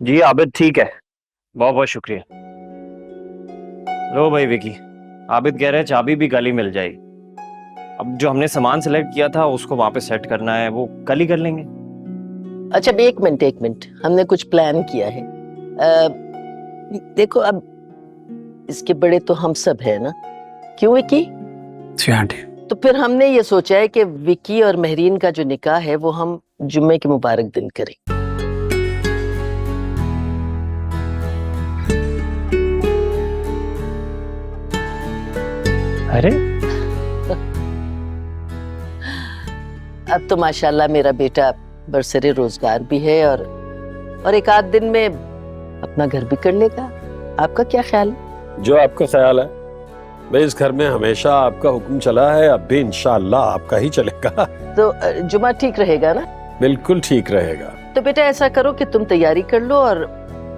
जी आबिद ठीक है, बहुत बहुत शुक्रिया। लो भाई विकी, आबिद कह रहे हैं चाबी भी कल ही मिल जाएगी। अब जो हमने सामान सेलेक्ट किया था उसको वहां पे सेट करना है, वो कल ही कर लेंगे। अच्छा एक मिनट, हमने कुछ प्लान किया है। देखो अब इसके बड़े तो हम सब है ना, क्यों विकी? जी आंटी। तो फिर हमने ये सोचा है कि विकी और महरीन का जो निकाह है वो हम जुम्मे के मुबारक दिन करें। अरे अब तो माशाल्लाह मेरा बेटा बरसरे रोजगार भी है और एक आध दिन में अपना घर भी कर लेगा। आपका क्या ख्याल है? जो आपका ख्याल है भाई, इस घर में हमेशा आपका हुक्म चला है, अब भी इंशाअल्लाह आपका ही चलेगा। तो जुमा ठीक रहेगा ना? बिल्कुल ठीक रहेगा। तो बेटा ऐसा करो कि तुम तैयारी कर लो और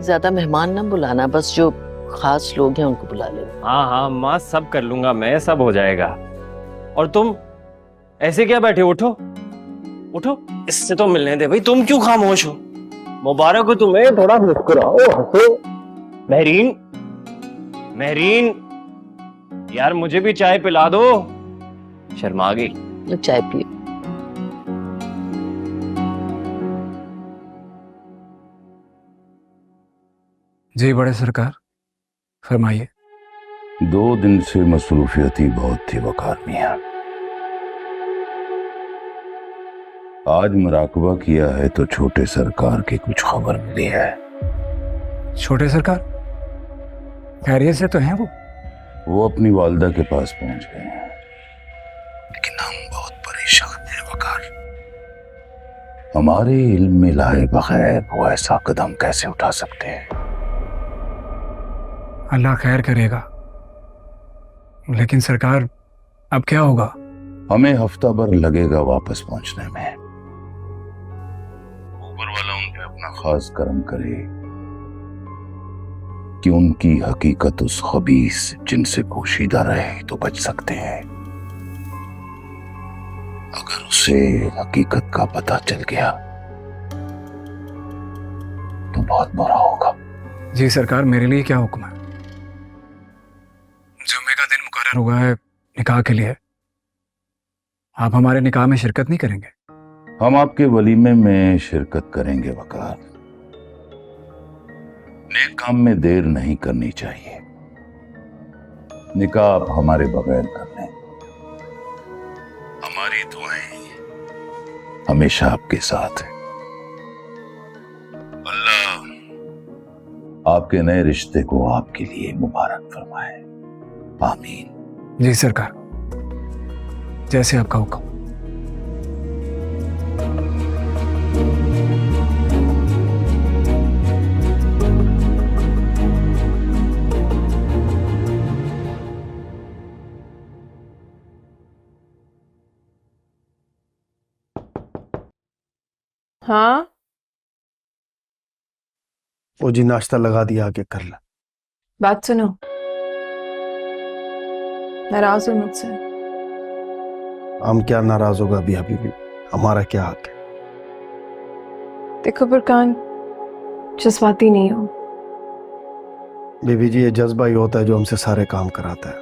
ज्यादा मेहमान ना बुलाना, बस जो खास लोग हैं उनको बुला लेना। हाँ हाँ माँ, सब कर लूंगा मैं, सब हो जाएगा। और तुम ऐसे क्या बैठे, उठो उठो, इससे तो मिलने दे भाई, तुम क्यों खामोश हो? मुबारक हो तुम्हें, थोड़ा मुस्कुराओ, हंसो। महरीन, महरीन यार मुझे भी चाय पिला दो, शर्मा गई। लो चाय पियो। जी बड़े सरकार, फरमाइए। 2 दिन से मसरूफियत ही बहुत थी वकार मियां। आज मुराकबा किया है तो छोटे सरकार की कुछ खबर मिली है। छोटे सरकार खैरियत से तो हैं वो अपनी वालदा के पास पहुंच गए हैं, लेकिन हम बहुत परेशान हैं वकार। हमारे इल्म में लाए बगैर वो ऐसा कदम कैसे उठा सकते हैं? अल्लाह खैर करेगा, लेकिन सरकार अब क्या होगा? हमें हफ्ता भर लगेगा वापस पहुंचने में। ऊपर वाला उन पे अपना खास करम करे कि उनकी हकीकत उस खबीस जिनसे पोशीदा रहे तो बच सकते हैं। अगर उसे हकीकत का पता चल गया तो बहुत बुरा होगा। जी सरकार, मेरे लिए क्या हुक्म है? जुम्मे का दिन मुकर्रर हुआ है निकाह के लिए, आप हमारे निकाह में शिरकत नहीं करेंगे? हम आपके वलीमे में शिरकत करेंगे वकार। नेक काम में देर नहीं करनी चाहिए। निकाह आप हमारे बगैर कर लें। हमारी दुआएं हमेशा आपके साथ हैं। अल्लाह आपके नए रिश्ते को आपके लिए मुबारक फरमाए। आमीन। जी सरकार, जैसे आपका हुक्म। हाँ वो जी नाश्ता लगा दिया, आके कर ला। बात सुनो, नाराज हो मुझसे? हम क्या नाराज होगा अभी हबीबी, हमारा क्या हक है? देखो फुरकान, जज्बाती नहीं हो। बीबी जी ये जज्बा ही होता है जो हमसे सारे काम कराता है।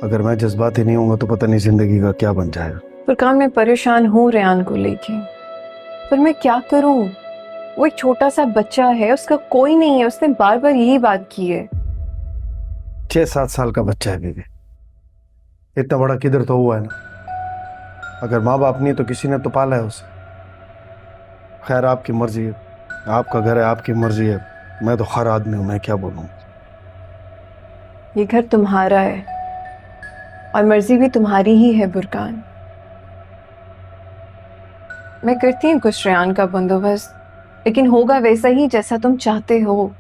अगर मैं जज्बाती नहीं होऊंगा तो पता नहीं जिंदगी का क्या बन जाएगा। फुरकान मैं परेशान हूँ रेहान को लेके, पर मैं क्या करूँ? वो एक छोटा सा बच्चा है, उसका कोई नहीं है, उसने बार बार यही बात की है। 6-7 साल का बच्चा है बीबी, इतना बड़ा किधर तो हुआ है ना। अगर माँ बाप नहीं तो किसी ने तो पाला है उसे। खैर आपकी मर्जी है, आपका घर है, आपकी मर्जी है। मैं तो हर आदमी हूं, मैं क्या बोलूं। ये घर तुम्हारा है और मर्जी भी तुम्हारी ही है फुरकान। मैं करती हूँ कुछ रेहान का बंदोबस्त, लेकिन होगा वैसा ही जैसा तुम चाहते हो।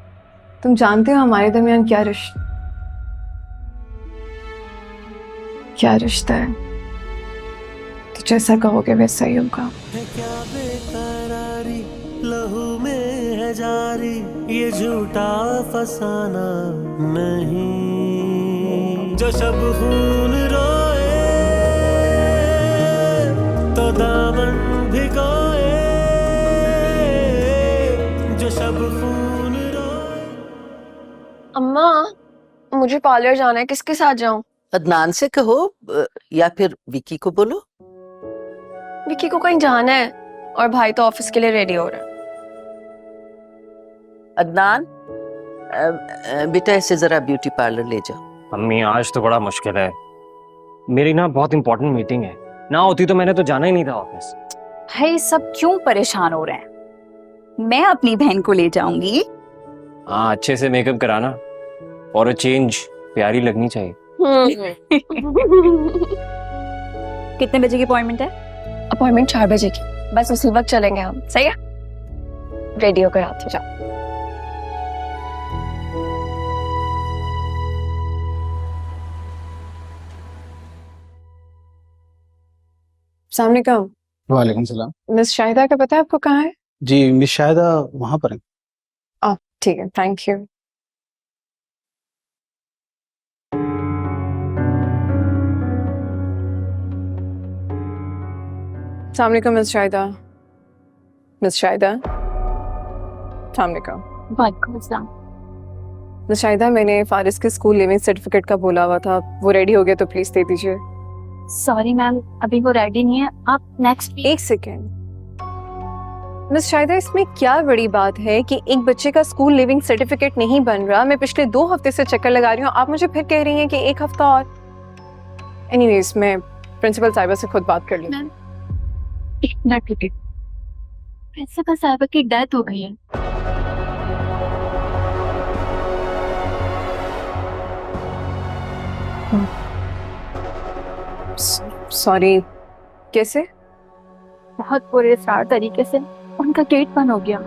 तुम जानते हो हमारे दरमियान क्या रिश्ता है, तो जैसा कहोगे वैसा ही होगा। क्या बेकरारी लहू में है जारी, ये झूठा फसाना नहीं। जो शब खून रोए तो दामन भिगोए, जो शब मुझे पार्लर जाना है, किसके साथ जाऊं? अदनान से कहो या फिर विकी को बोलो। विकी को कहीं जाना है और भाई तो ऑफिस के लिए रेडी हो रहा है। अदनान बेटा इसे जरा ब्यूटी पार्लर ले जाओ। अम्मी आज तो बड़ा मुश्किल है, मेरी ना बहुत इंपॉर्टेंट मीटिंग है, ना होती तो मैंने तो जाना ही नहीं था ऑफिस। भाई सब क्यों परेशान हो रहे हैं? मैं अपनी बहन को ले जाऊंगी। हाँ अच्छे से मेकअप कराना और चेंज प्यारी लगनी चाहिए। कितने बजे की अपॉइंटमेंट है? अपॉइंटमेंट 4 बजे की, बस उसी वक्त चलेंगे हम। सही है, रेडी होकर आते जाओ। अस्सलाम वालेकुम। वालेकुम सलाम। मिस शाहिदा का पता है आपको कहाँ है? जी मिस शाहिदा वहाँ पर है। ठीक है, थैंक यू। अस्सलाम वालेकुम मिस शाहिदा। मिस शाहिदा, अस्सलाम वालेकुम। वालेकुम अस्सलाम। मिस शाहिदा, मैंने फारिस के स्कूल लिविंग सर्टिफिकेट का बोला हुआ था, वो रेडी हो गया तो प्लीज दे दीजिए। सॉरी मैम, अभी वो रेडी नहीं है, आप नेक्स्ट वीक। एक सेकेंड मिस शाहिदा, इसमें क्या बड़ी बात है कि एक बच्चे का स्कूल लिविंग सर्टिफिकेट नहीं बन रहा? मैं पिछले 2 हफ्ते से चक्कर लगा रही हूँ, आप मुझे फिर कह रही हैं कि 1 हफ्ता और। एनीवेज, मैं प्रिंसिपल साहिबा से खुद बात कर लूँ। मैम एक मिनट रुकिए, प्रिंसिपल साहिबा की डेथ हो गई है। सॉरी, कैसे? बहुत बुरे सार तरीके से उनका गेट बंद हो गया,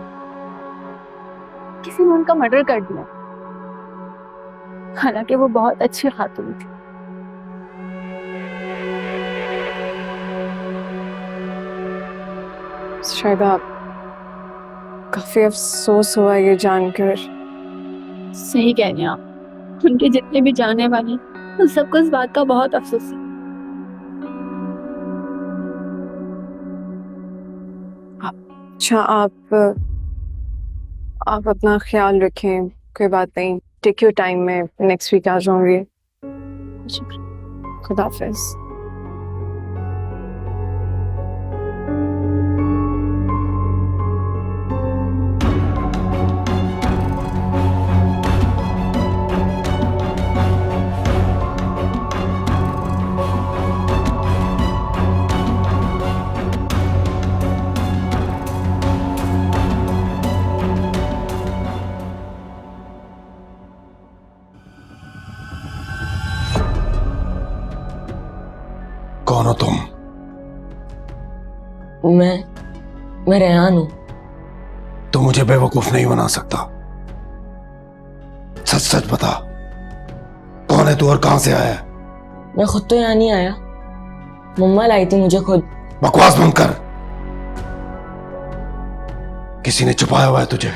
किसी ने उनका मर्डर कर दिया। हालांकि वो बहुत अच्छी खातून थी। शायद आप काफी अफसोस हुआ ये जानकर। सही कह रहे हैं आप, उनके जितने भी जाने वाले उन सबको इस बात का बहुत अफसोस है। अच्छा, आप अपना ख्याल रखें, कोई बात नहीं, टेक योर टाइम, में नेक्स्ट वीक आ जाऊंगी। खुदा हाफिज। कौन हो तुम? मैं रेहान हूं। तू मुझे बेवकूफ नहीं बना सकता। सच सच बता, कौन है तू और कहां से आया है? मैं खुद तो यहाँ नहीं आया, मम्मा लाई थी मुझे खुद। बकवास बंद कर। किसी ने छुपाया हुआ है तुझे।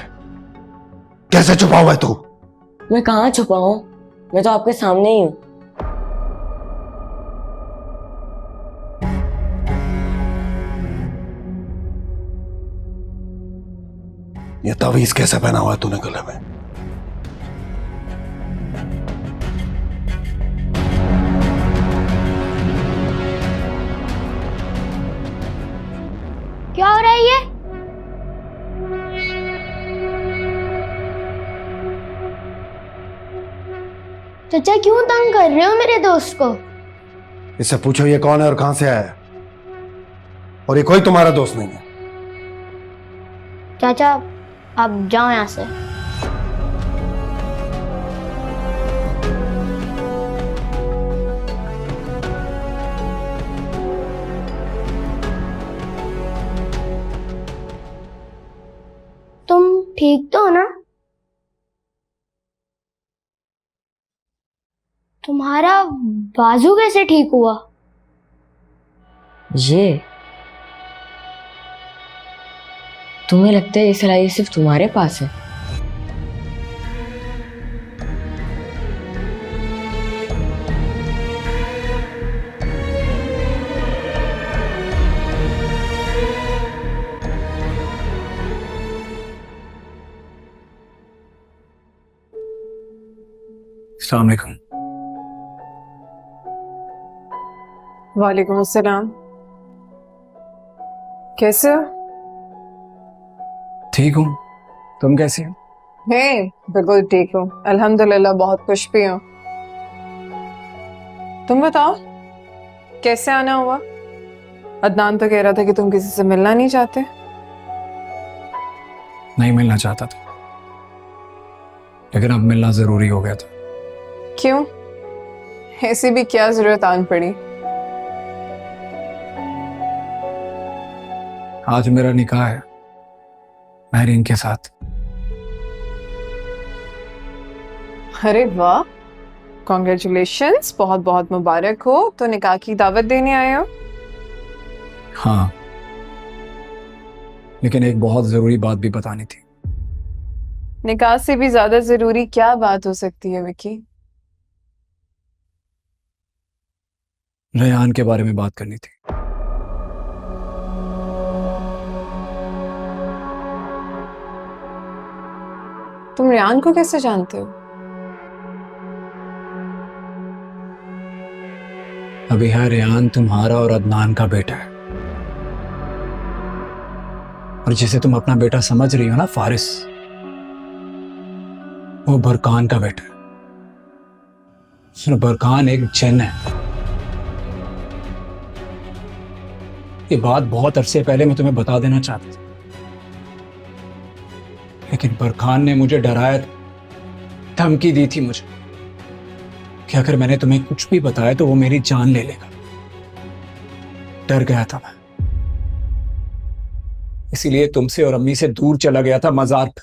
कैसे छुपा हुआ है तू? मैं कहाँ छुपा हूँ, मैं तो आपके सामने ही हूँ। ये तावीज कैसे पहना हुआ है तूने गले में? क्या हो रहा है ये? चाचा क्यों तंग कर रहे हो मेरे दोस्त को? इससे पूछो ये कौन है और कहां से आया है, और ये कोई तुम्हारा दोस्त नहीं है। चाचा आप जाओ यहाँ से। तुम ठीक तो हो ना? तुम्हारा बाजू कैसे ठीक हुआ? ये तुम्हें लगता है ये सलाह सिर्फ तुम्हारे पास है? अस्सलाम वालेकुम। वालेकुम अस्सलाम। कैसे हो? ठीक हूँ, तुम कैसी हो? मैं बिल्कुल ठीक हूँ, अल्हम्दुलिल्लाह, बहुत खुश भी हूँ। तुम बताओ, कैसे आना हुआ? अदनान तो कह रहा था कि तुम किसी से मिलना नहीं चाहते। नहीं मिलना चाहता था, लेकिन अब मिलना जरूरी हो गया था। क्यों? ऐसी भी क्या जरूरत आन पड़ी? आज मेरा निकाह है महरीन के साथ। अरे वाह, कॉन्ग्रेचुलेशंस, बहुत बहुत मुबारक हो। तो निकाह की दावत देने आए हो? हाँ, लेकिन एक बहुत जरूरी बात भी बतानी थी। निकाह से भी ज्यादा जरूरी क्या बात हो सकती है विकी? रेहान के बारे में बात करनी थी। तुम रेहान को कैसे जानते हो? अभी है, रेहान तुम्हारा और अदनान का बेटा है, और जिसे तुम अपना बेटा समझ रही हो ना, फारिस, वो बरकान का बेटा है। और बरकान एक जिन है। ये बात बहुत अरसे पहले मैं तुम्हें बता देना चाहता था, लेकिन बरकान ने मुझे डराया, धमकी दी थी मुझे कि अगर मैंने तुम्हें कुछ भी बताया तो वो मेरी जान ले लेगा। डर गया था मैं, इसीलिए तुमसे और अम्मी से दूर चला गया था मजार पर।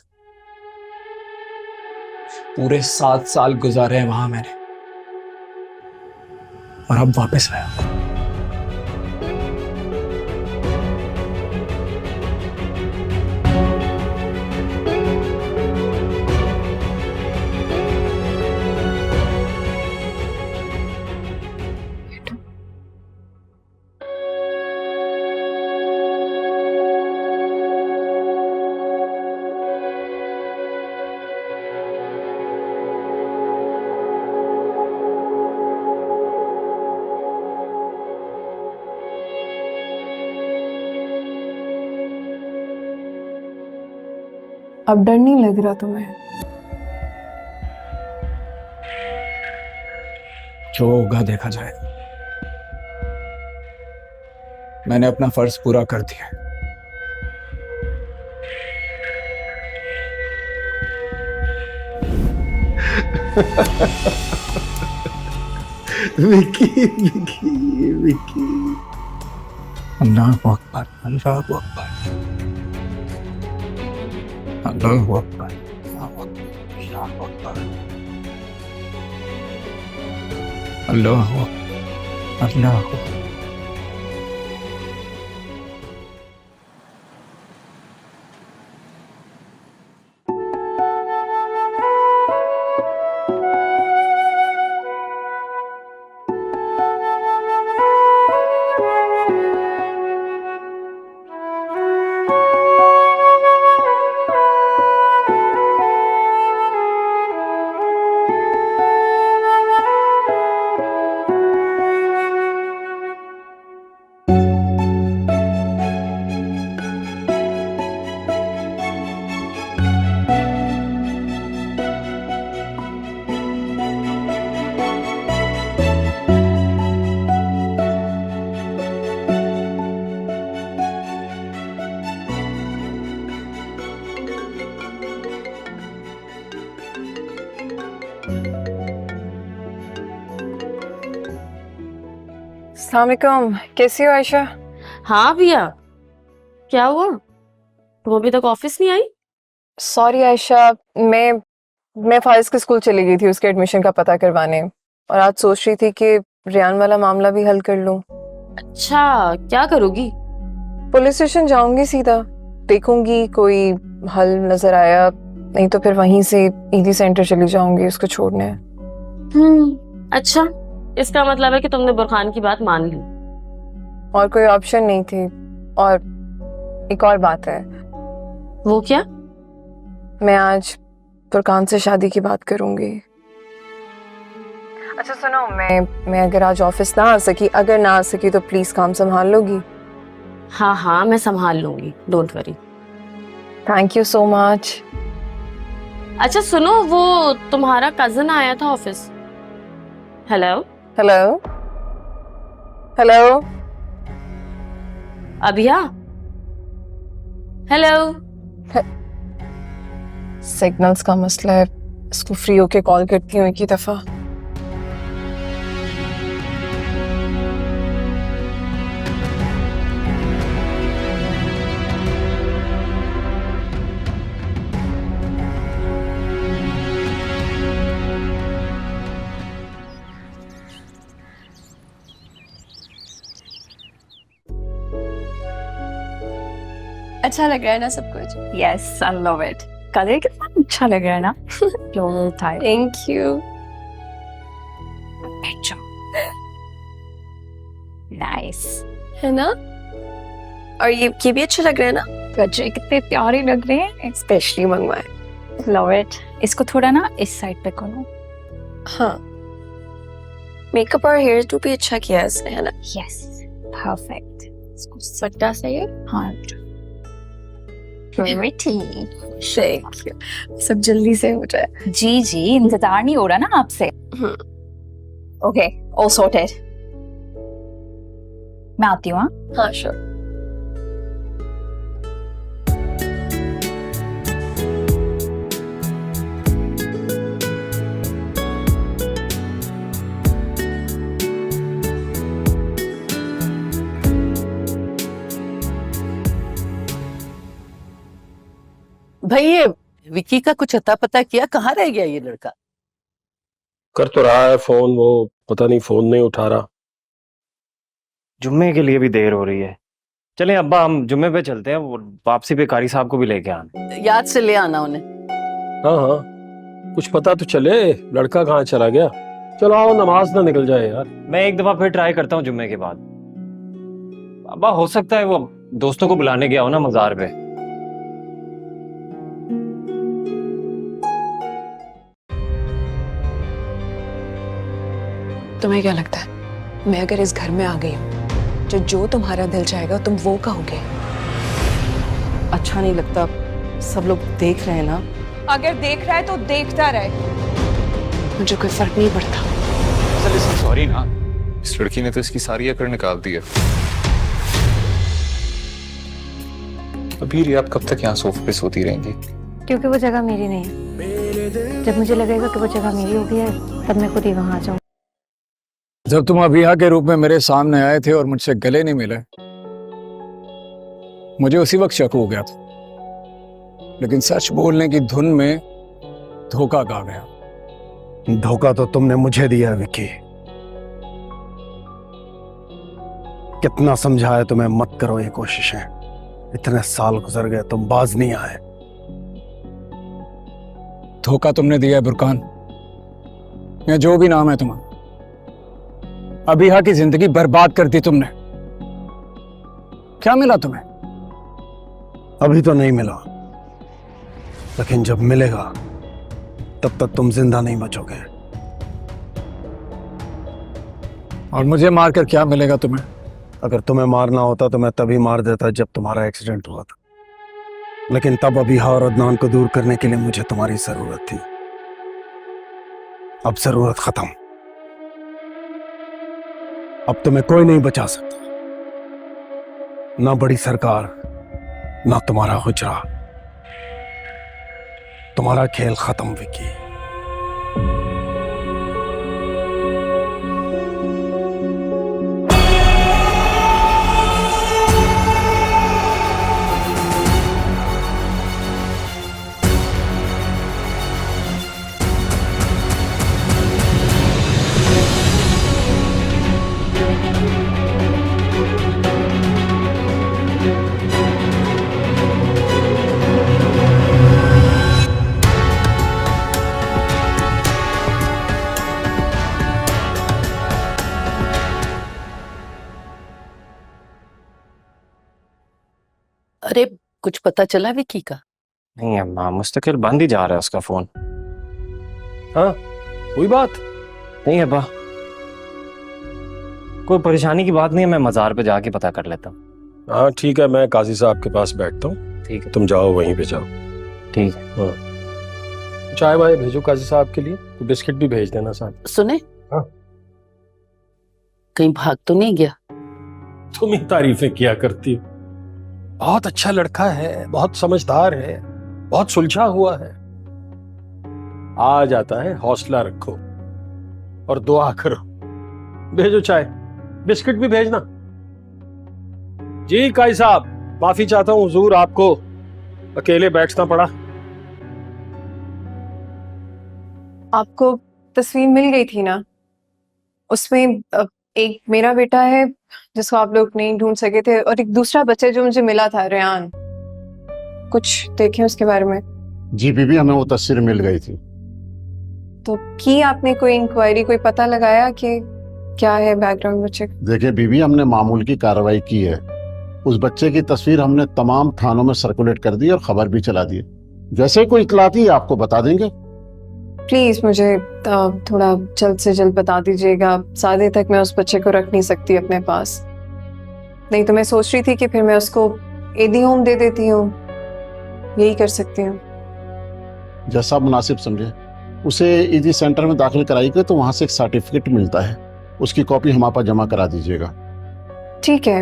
पूरे 7 साल गुजारे हैं वहां मैंने, और अब वापस आया। अब डर नहीं लग रहा तुम्हें? जो होगा देखा जाएगा। मैंने अपना फर्ज पूरा कर दिया। विकी विकी विकी। अल्लाहु अकबर, अल्लाहु अकबर, अल्लाहु अकबर, अल्लाहु अकबर, अल्लाहु अकबर, अल्लाहु अकबर। अस्सलाम वालेकुम, कैसी हो आयशा? हाँ भैया, क्या हुआ? तुम अभी तक ऑफिस नहीं आई? सॉरी आयशा, मैं फारिस के स्कूल चली गई थी उसके एडमिशन का पता करवाने, और आज सोच रही थी कि रियान वाला मामला भी हल कर लूं। अच्छा, क्या करोगी? पुलिस स्टेशन जाऊंगी सीधा, देखूंगी कोई हल नजर आया, नहीं तो फिर वहीं से ईदी सेंटर चली जाऊंगी उसको छोड़ने। अच्छा, इसका मतलब है कि तुमने बुरखान की बात मान ली। और कोई ऑप्शन नहीं थी। और एक और बात है। वो क्या? मैं आज बुरखान से शादी की बात करूंगी। अच्छा सुनो, मैं अगर आज ऑफिस ना आ सकी, अगर ना आ सकी तो प्लीज काम संभाल लोगी? हाँ हाँ, मैं संभाल लूंगी, don't worry. Thank you so much. अच्छा सुनो, वो तुम्हारा कजन आया था office. Hello hello hello Abhiya, hello. Signals का मसला है, इसको फ्री होके कॉल करती हूँ एक ही दफा। अच्छा लग रहा है ना सब कुछ? Yes, I love it. Colour कितना अच्छा लग रहा है ना। Floral type. Thank you. Nice है ना? और ये भी अच्छा लग रहा है ना? गजरे कितने प्यारे लग रहे हैं। स्पेशली मंगवाए। Love it. इसको थोड़ा ना इस साइड पे करो। हाँ, मेकअप और हेयर टू भी अच्छा किया है इसने, है ना? Yes, perfect. इसको पट्टा सही है? हाँ, थैंक यू। सब जल्दी से हो जाए। जी जी, इंतजार नहीं हो रहा ना आपसे। Okay, all sorted. मैं आती हूँ। हाँ श्योर। भाई ये विकी का कुछ अता पता किया, कहाँ रह गया ये लड़का? कर तो रहा है फोन, वो पता नहीं फोन नहीं उठा रहा। जुम्मे के लिए भी देर हो रही है। चलें अब्बा, हम जुम्मे पे चलते हैं, वो वापसी पे कारी साहब को भी लेके आना। याद से ले आना उन्हें। हाँ हाँ, कुछ पता तो चले लड़का कहाँ चला गया। चलो आओ, नमाज ना निकल जाए यार। मैं एक दफा फिर ट्राई करता हूँ जुम्मे के बाद। अब्बा हो सकता है वो दोस्तों को बुलाने गया हो ना मजार पे। तुम्हें क्या लगता है, मैं अगर इस घर में आ गई हूँ, जो तुम्हारा दिल चाहेगा तुम वो कहोगे? अच्छा नहीं लगता, सब लोग देख रहे हैं ना। अगर देख रहा है तो देखता रहे, मुझे कोई फर्क नहीं पड़ता। सॉरी ना, इस लड़की ने तो इसकी सारी अकड़ निकाल दी है। अभी आप कब तक यहाँ सोफे पे सोती रहेंगी? क्योंकि वो जगह मेरी नहीं है। जब मुझे लगेगा कि वो जगह मेरी हो गई है, तब मैं खुद ही वहां आ जाऊँ। जब तुम अभिया के रूप में मेरे सामने आए थे और मुझसे गले नहीं मिले, मुझे उसी वक्त शक हो गया था, लेकिन सच बोलने की धुन में धोखा खा गया। धोखा तो तुमने मुझे दिया है विकी। कितना समझाया तुम्हें मत करो ये कोशिशें। इतने साल गुजर गए, तुम बाज नहीं आए। धोखा तुमने दिया है बुरकान, या जो भी नाम है तुम्हारा। अभिया की जिंदगी बर्बाद कर दी तुमने। क्या मिला तुम्हें? अभी तो नहीं मिला, लेकिन जब मिलेगा तब तक तुम जिंदा नहीं बचोगे। और मुझे मारकर क्या मिलेगा तुम्हें? अगर तुम्हें मारना होता तो मैं तभी मार देता जब तुम्हारा एक्सीडेंट हुआ था, लेकिन तब अभिया और अदनान को दूर करने के लिए मुझे तुम्हारी जरूरत थी। अब जरूरत खत्म। अब तुम्हें कोई नहीं बचा सकता, ना बड़ी सरकार, ना तुम्हारा हुजरा। तुम्हारा खेल खत्म विकी। अरे कुछ पता चला विकी का? नहीं अम्मा, मुस्तकिल बंद ही जा रहा है उसका फोन। हाँ, हुई बात? नहीं अब्बा, कोई परेशानी की बात नहीं है, मैं मजार पे जाके पता कर लेता हूँ। हाँ ठीक है, मैं काजी साहब के पास बैठता हूँ। ठीक है, तुम जाओ वहीं पे जाओ। ठीक है। हाँ, चाय वाय भेजो काजी साहब के लिए, तो बिस्किट भी भेज देना साथ। सुने, हाँ। कहीं भाग तो नहीं गया? तुम ही तारीफें किया करती हो। बहुत अच्छा लड़का है, बहुत समझदार है, बहुत सुलझा हुआ है। आ जाता है, हौसला रखो और दुआ करो। भेजो चाय, बिस्किट भी भेजना। जी काई साहब, माफी चाहता हूँ हुजूर, आपको अकेले बैठना पड़ा। आपको तस्वीर मिल गई थी ना, उसमें एक मेरा बेटा है जिसको आप लोग नहीं ढूंढ सके थे, और एक दूसरा बच्चा जो मुझे मिला था, रेयान। कुछ देखें उसके बारे में? जी बीबी, हमें वो तस्वीर मिल गई थी। तो की आपने कोई इंक्वायरी, कोई पता लगाया कि क्या है बैकग्राउंड बच्चे का? देखिए बीबी, हमने मामूल की कार्रवाई की है। उस बच्चे की तस्वीर हमने तमाम थानों में सर्कुलेट कर दी और खबर भी चला दी। जैसे ही कोई इत्तला आती है आपको बता देंगे। प्लीज मुझे थोड़ा जल्द से जल्द बता दीजिएगा। सादे तक मैं उस बच्चे को रख नहीं सकती अपने पास, नहीं तो मैं सोच रही थी कि फिर मैं उसको एडी होम दे देती हूँ, यही कर सकती हूँ। जैसा मुनासिब समझे। उसे ईदी सेंटर में दाखिल कराइएगा तो वहां से एक सर्टिफिकेट मिलता है, उसकी कॉपी हमारे पास जमा करा दीजिएगा। ठीक है,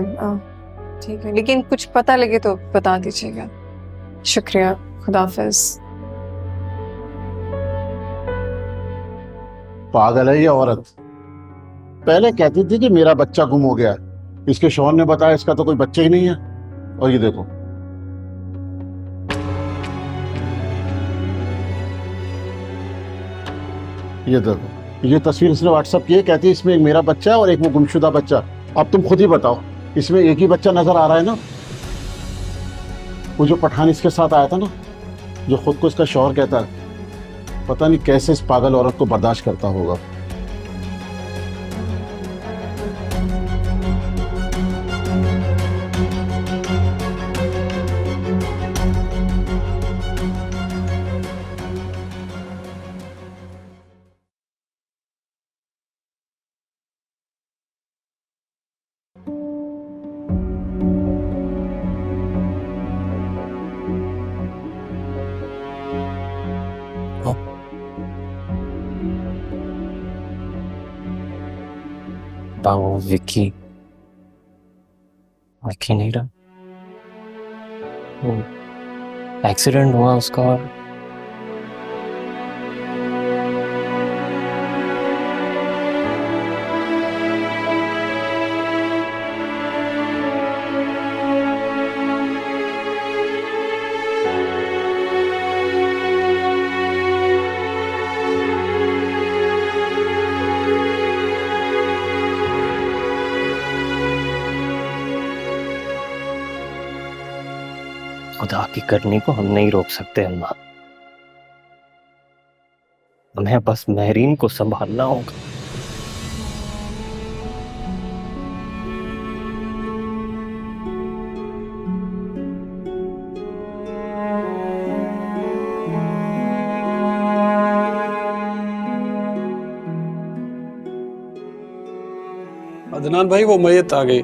ठीक है, लेकिन कुछ पता लगे तो बता दीजिएगा। शुक्रिया, खुदाफिज। पागल है ये औरत। पहले कहती थी कि मेरा बच्चा गुम हो गया, इसके शौहर ने बताया इसका तो कोई बच्चा ही नहीं है, और ये देखो। ये देखो, ये तस्वीर इसने व्हाट्सएप की है, कहती है इसमें एक मेरा बच्चा है और एक वो गुमशुदा बच्चा। अब तुम खुद ही बताओ, इसमें एक ही बच्चा नजर आ रहा है ना? वो जो पठान इसके साथ आया था ना, जो खुद को इसका शौहर कहता है, पता नहीं कैसे इस पागल औरत को बर्दाश्त करता होगा। वो विक्की विक्की नहीं रहा, वो एक्सीडेंट हुआ उसका। और खुदा की करनी को हम नहीं रोक सकते अम्मा, हमें बस महरीन को संभालना होगा। अदनान भाई, वो मैयत आ गई।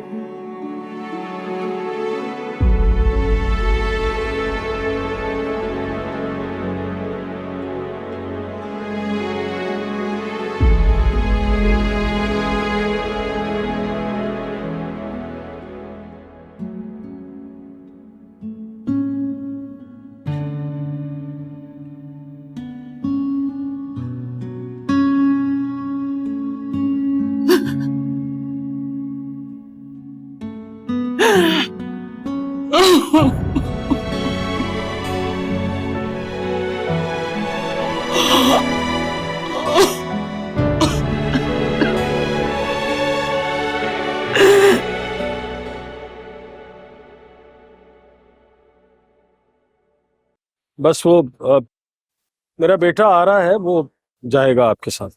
बस वो मेरा बेटा आ रहा है, वो जाएगा आपके साथ।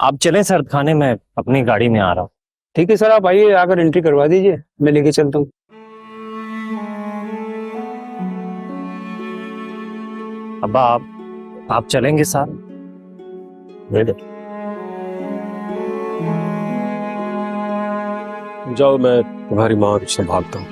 आप चलें सर खाने, में अपनी गाड़ी में आ रहा हूँ। ठीक है सर, आप आइए, आकर एंट्री करवा दीजिए, मैं लेके चलता हूँ। अब्बा आप चलेंगे साथ? जाओ, मैं तुम्हारी माँ को संभालता हूँ।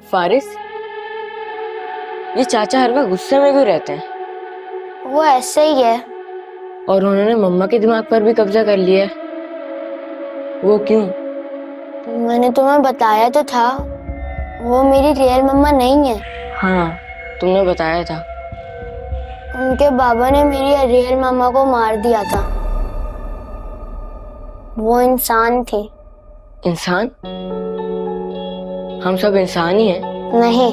फारिस, ये चाचा हर वक्त गुस्से में क्यों रहते हैं? वो ऐसे ही है। और उन्होंने मम्मा के दिमाग पर भी कब्जा कर लिया है। वो क्यों? मैंने तुम्हें बताया तो था, वो मेरी रियल मम्मा नहीं है। हाँ, तुमने बताया था। उनके बाबा ने मेरी रियल मम्मा को मार दिया था। वो इंसान थी। इंसान? हम सब इंसान ही हैं। नहीं,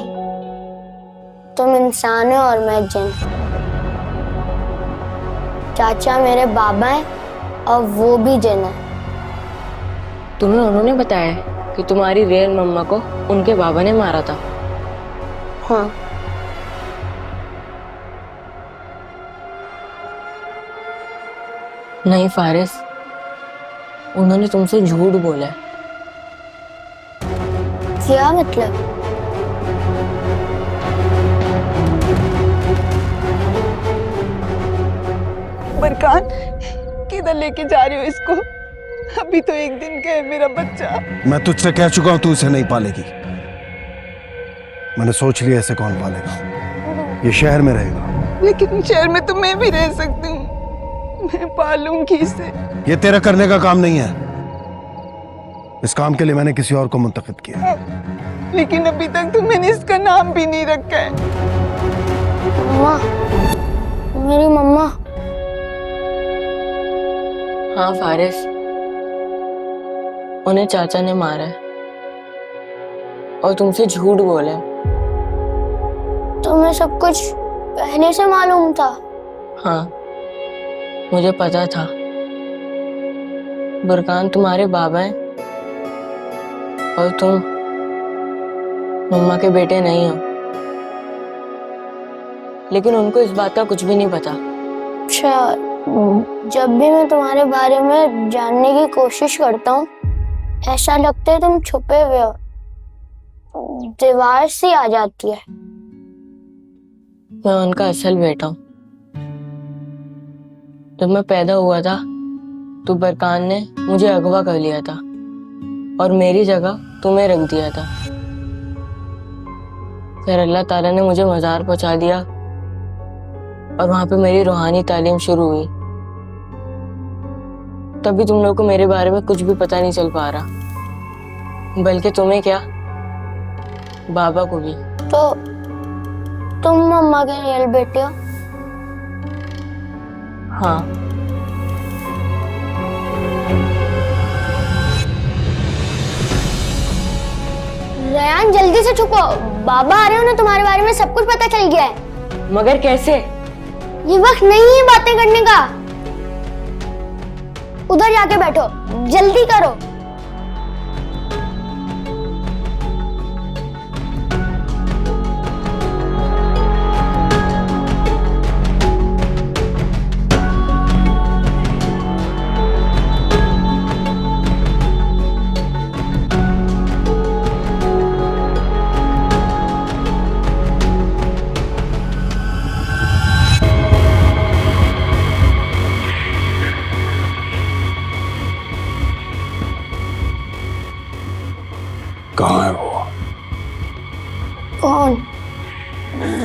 तुम इंसान हो और मैं जिन। चाचा मेरे बाबा हैं और वो भी जिन है। तुम्हें उन्होंने बताया कि तुम्हारी रियल मम्मा को उनके बाबा ने मारा था? हाँ। नहीं फारिस, उन्होंने तुमसे झूठ बोला है। क्या मतलब? बरकान, किधर लेके जा रही हो इसको? अभी तो एक दिन का है मेरा बच्चा। मैं तुझसे कह चुका हूं तू इसे नहीं पालेगी। मैंने सोच लिया इसे कौन पालेगा। ये शहर में रहेगा। लेकिन शहर में तो मैं भी रह सकती हूँ। मैं पालूंगी इसे। ये तेरा करने का काम नहीं है। इस काम के लिए मैंने किसी और को मुंतखब किया। लेकिन अभी तक तो मैंने इसका नाम भी नहीं रखा है। मम्मा, मेरी मम्मा। हाँ फारिस, उन्हें चाचा ने मारा है और तुमसे झूठ बोला है। तुम्हें सब कुछ पहले से मालूम था? हाँ, मुझे पता था। बुरकान तुम्हारे बाबा हैं और तुम मम्मा के बेटे नहीं हो। लेकिन उनको इस बात का कुछ भी नहीं पता। अच्छा, जब भी मैं तुम्हारे बारे में जानने की कोशिश करता हूँ, ऐसा लगता है तुम छुपे हुए हो। दीवार सी आ जाती है। मैं उनका असल बेटा हूँ। जब मैं पैदा हुआ था तो बरकान ने मुझे अगवा कर लिया था और मेरी जगह तुम्हें रख दिया था। फिर अल्लाह ताला ने मुझे मज़ार पहुंचा दिया और वहां पे मेरी रूहानी तालीम शुरू हुई। तभी तुम लोगों को मेरे बारे में कुछ भी पता नहीं चल पा रहा, बल्कि तुम्हें क्या, बाबा को भी। तो तुम मम्मा के रियल बेटे हो? हाँ। रयान, जल्दी से छुपो। बाबा आ रहे हो ना, तुम्हारे बारे में सब कुछ पता चल गया है। मगर कैसे? ये वक्त नहीं है बातें करने का। उधर जाके बैठो, जल्दी करो। कहाँ है वो? कौन?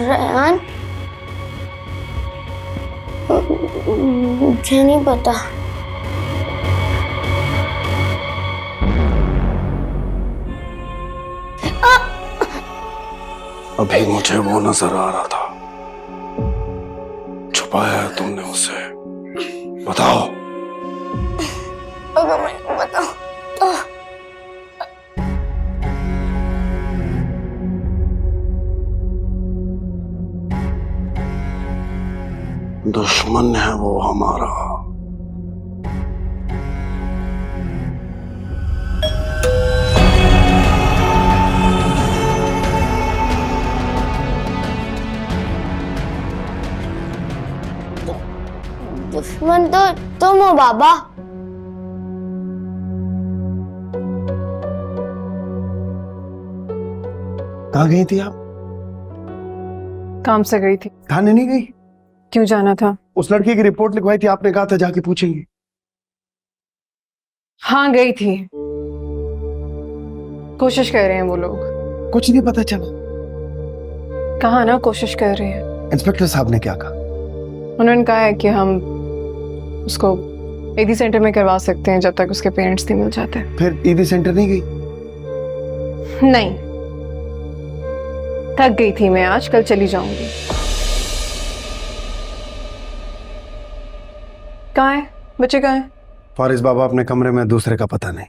रयान? मुझे नहीं पता। अभी मुझे वो नजर आ रहा था। छुपाया है तुमने उसे? बताओ। अगर मैं बताऊं तो दुश्मन है वो हमारा। दुश्मन तो तुम हो बाबा। कहाँ गई थी आप? काम से गई थी। थाने नहीं गई? क्यों जाना था? उस लड़की की रिपोर्ट लिखवाई थी, आपने कहा था जाके पूछेंगे। हाँ गई थी, कोशिश कर रहे हैं वो लोग। कुछ नहीं पता चला। कहा ना कोशिश कर रहे हैं। इंस्पेक्टर साहब ने क्या कहा? उन्होंने कहा है कि हम उसको ईदी सेंटर में करवा सकते हैं जब तक उसके पेरेंट्स नहीं मिल जाते। फिर ईदी सेंटर नहीं गई? नहीं, थक गई थी मैं आज, कल चली जाऊंगी। कहाँ है बच्चे, कहाँ है? फारिस बाबा अपने कमरे में, दूसरे का पता नहीं।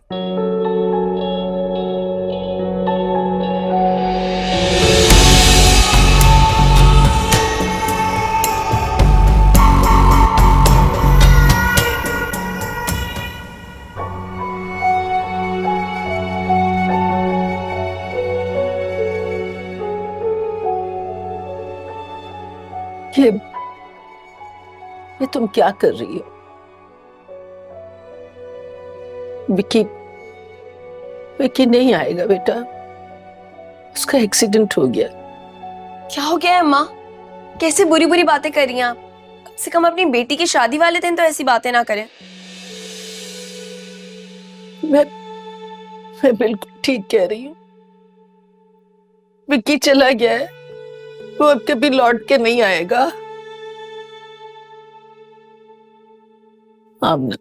ये तुम क्या कर रही हो? विकी विकी नहीं आएगा बेटा, उसका एक्सीडेंट हो गया। क्या हो गया है अम्मा? कैसे बुरी बुरी बातें कर रही हैं आप? कम से कम अपनी बेटी की शादी वाले दिन तो ऐसी बातें ना करें। मैं बिल्कुल ठीक कह रही हूँ। विक्की चला गया है, वो अब कभी लौट के नहीं आएगा। आमना,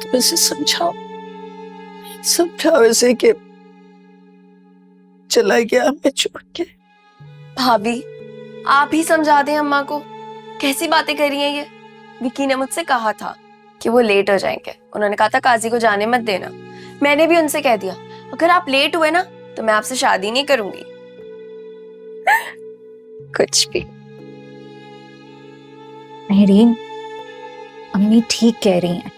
तुम इसे समझाओ इसे कि चला गया हमें छोड़ के। भाभी आप ही समझा दें अम्मा को, कैसी बातें कर रही हैं ये? विक्की ने मुझसे कहा था कि वो लेट हो जाएंगे, उन्होंने कहा था काजी को जाने मत देना। मैंने भी उनसे कह दिया अगर आप लेट हुए ना तो मैं आपसे शादी नहीं करूंगी। कुछ भी। मेहरीन, अम्मी ठीक कह रही हैं,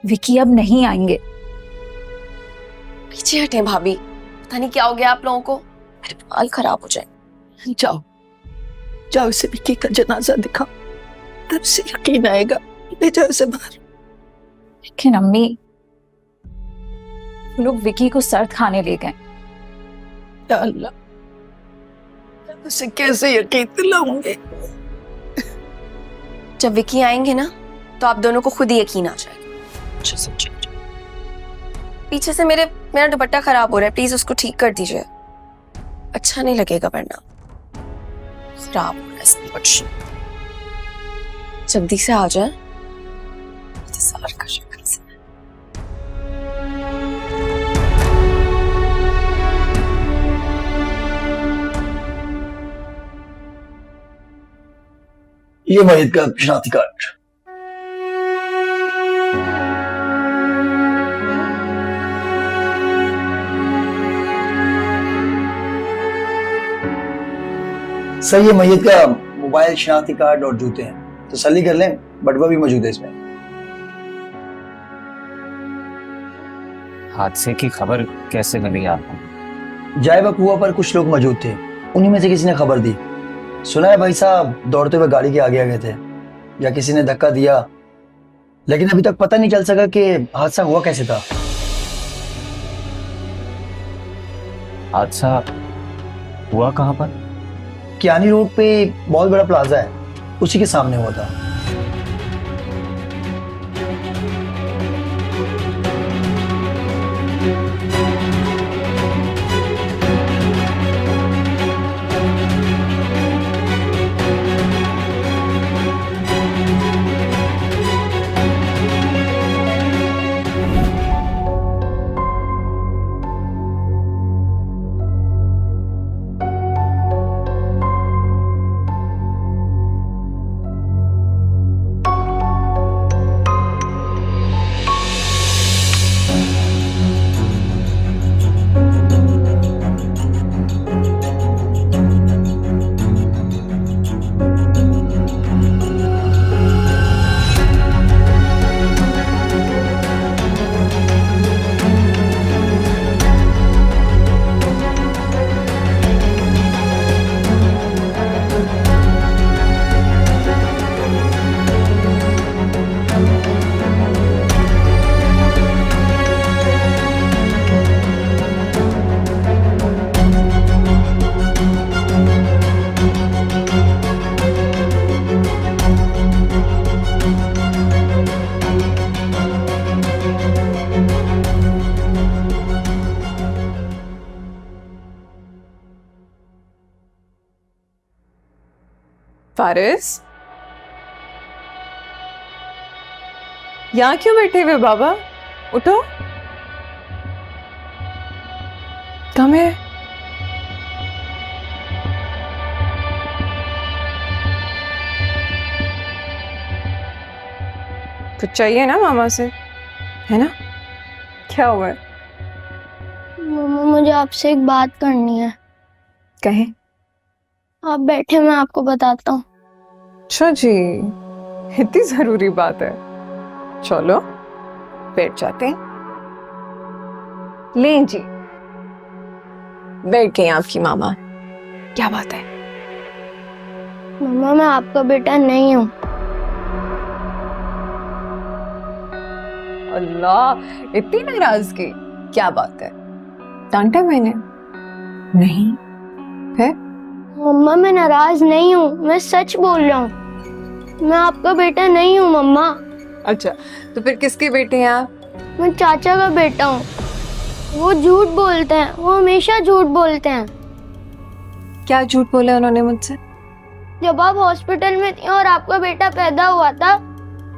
विकी अब नहीं आएंगे। पीछे हटे भाभी, पता नहीं क्या हो गया आप लोगों को, मेरे बाल खराब हो जाए। जाओ इसे विकी का जनाजा दिखाओ, तब से यकीन आएगा। ले जाओ इसे बाहर। लेकिन अम्मी, वो लोग विकी को सर्द खाने ले गए। या अल्लाह, उसे कैसे यकीन दिलाऊंगे? जब विकी आएंगे ना तो आप दोनों को खुद ही यकीन आ जाएगा। अच्छा समझो। पीछे से मेरा दुपट्टा खराब हो रहा है, प्लीज उसको ठीक कर दीजिए, अच्छा नहीं लगेगा वरना खराब हो रहा है सब कुछ। जल्दी से आ जाए। इंतजार कर शक्ल से। ये मयत का शनाख्ती कार्ड। सर ये मयत का मोबाइल, शनाख्ती कार्ड और जूते हैं, तसल्ली कर लें, बटवा भी मौजूद है इसमें। हादसे की खबर कैसे मिली आपको? जाए वक्त हुआ पर कुछ लोग मौजूद थे, उन्हीं में से किसी ने खबर दी। सुना है भाई साहब दौड़ते हुए गाड़ी के आगे आ गए थे या किसी ने धक्का दिया, लेकिन अभी तक पता नहीं चल सका कि हादसा हुआ कैसे था। हादसा हुआ कहाँ पर? कियानी रोड पे बहुत बड़ा प्लाजा है, उसी के सामने हुआ था। फारिस, यहाँ क्यों बैठे हुए बाबा? उठो, कम है। कुछ चाहिए ना मामा से, है ना? क्या हुआ है? मम्मा मुझे आपसे एक बात करनी है। कहे। आप बैठे, मैं आपको बताता हूँ। अच्छा जी, इतनी जरूरी बात है। चलो बैठ जाते हैं। लें जी, बैठ गई आपकी मामा। क्या बात है? मम्मा मैं आपका बेटा नहीं हूँ। अल्लाह, इतनी नाराजगी, क्या बात है? डांटा मैंने? नहीं। फिर? मम्मा मैं नाराज नहीं हूँ, मैं सच बोल रहा हूँ। मैं आपका बेटा नहीं हूँ मम्मा। अच्छा, तो फिर किसके बेटे हैं आप? मैं चाचा का बेटा हूँ। वो झूठ बोलते हैं, वो हमेशा झूठ बोलते हैं। क्या झूठ बोला उन्होंने मुझसे? जब आप हॉस्पिटल में थी और आपका बेटा पैदा हुआ था,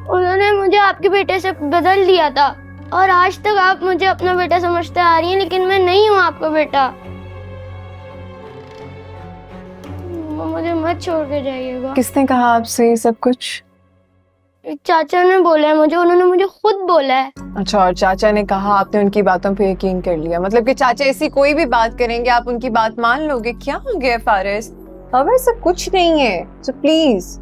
उन्होंने मुझे आपके बेटे से बदल दिया था, और आज तक आप मुझे अपना बेटा समझते आ रही हैं, लेकिन मैं नहीं हूँ आपका बेटा। मुझे मत छोड़ के जाइएगा। किसने कहा आपसे ये सब कुछ? एक चाचा ने बोला है मुझे, उन्होंने मुझे खुद बोला है। अच्छा, और चाचा ने कहा, आपने उनकी बातों पे यकीन कर लिया? मतलब कि चाचा ऐसी कोई भी बात करेंगे आप उनकी बात मान लोगे? क्या हो गया फारिस? अब ऐसा कुछ नहीं है, तो प्लीज।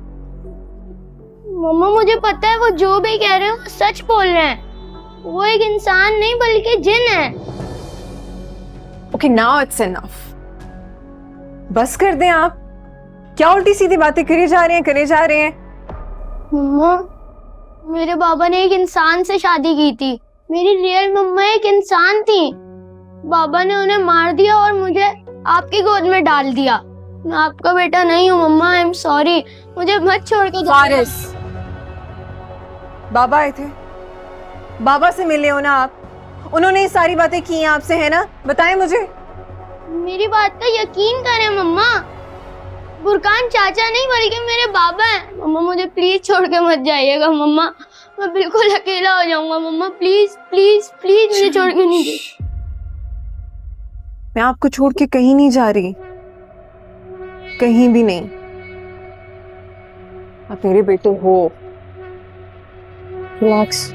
मम्मा मुझे पता है वो जो भी कह रहे हैं वो सच बोल रहे हैं। वो एक इंसान नहीं बल्कि जिन है। Okay, now it's enough. बस कर दें आप। क्या उल्टी सीधी बातें करे जा रहे हैं? मम्मा मेरे बाबा ने एक इंसान से शादी की थी। मेरी रियल मम्मा एक इंसान थी। बाबा ने उन्हें मार दिया और मुझे आपकी गोद में डाल दिया। मैं आपका बेटा नहीं हूँ मम्मा, आई एम सॉरी। मुझे मत छोड़ के फारिस, बाबा आए थे, बाबा से मिले हो ना आप? उन्होंने ये सारी बातें की हैं आपसे, है ना? बताएं मुझे। मेरी बात का यकीन करें मम्मा, बुरकान चाचा नहीं बल्कि मेरे बाबा हैं। मम्मा मुझे प्लीज छोड़ के मत जाइएगा मम्मा, मैं बिल्कुल अकेला हो जाऊंगा मम्मा। प्लीज प्लीज प्लीज मुझे छोड़ के नहीं जाइए। मैं आपको छोड़ के कहीं नहीं जा रही, कहीं भी नहीं। आप मेरे बेटे हो। रिलैक्स।